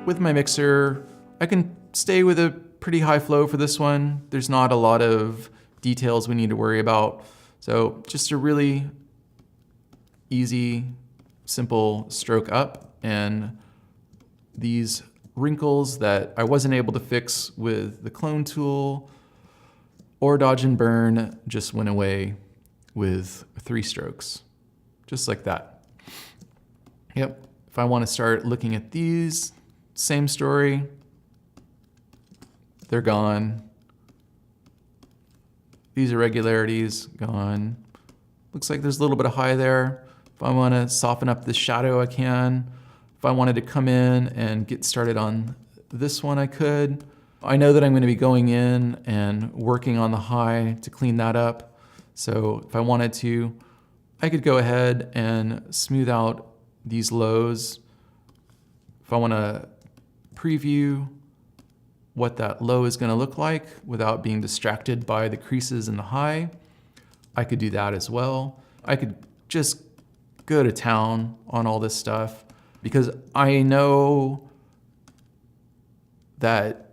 With my mixer, I can stay with a pretty high flow for this one. There's not a lot of details we need to worry about. So just a really easy, simple stroke up, and these wrinkles that I wasn't able to fix with the clone tool or dodge and burn just went away with 3 strokes, just like that. Yep, if I want to start looking at these, same story, they're gone. These irregularities, gone. Looks like there's a little bit of high there. If I want to soften up this shadow, I can. If I wanted to come in and get started on this one, I could. I know that I'm going to be going in and working on the high to clean that up. So if I wanted to, I could go ahead and smooth out these lows. If I want to preview what that low is going to look like without being distracted by the creases in the high, I could do that as well. I could just go to town on all this stuff because I know that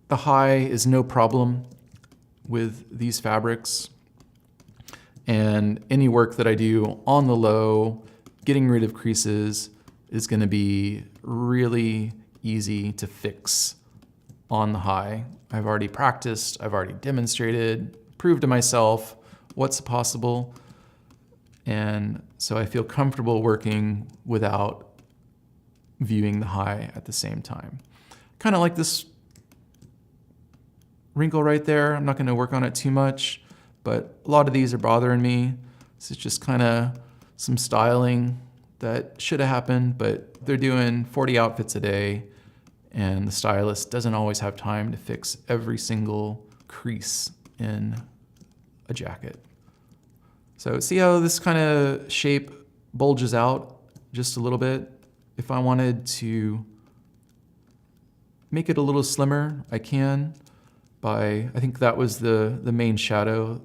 the high is no problem with these fabrics, and any work that I do on the low, getting rid of creases, is going to be really easy to fix on the high. I've already practiced, I've already demonstrated, proved to myself what's possible, and so I feel comfortable working without viewing the high at the same time. Kind of like this wrinkle right there. I'm not going to work on it too much, but a lot of these are bothering me. This is just kind of some styling that should have happened, but they're doing 40 outfits a day, and the stylist doesn't always have time to fix every single crease in a jacket. So see how this kind of shape bulges out just a little bit? If I wanted to make it a little slimmer, I can. I think that was the main shadow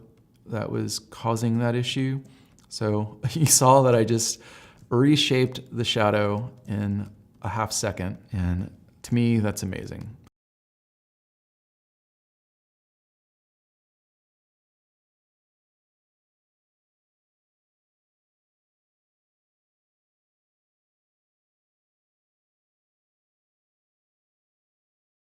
that was causing that issue. So you saw that I just reshaped the shadow in a half second, and to me, that's amazing.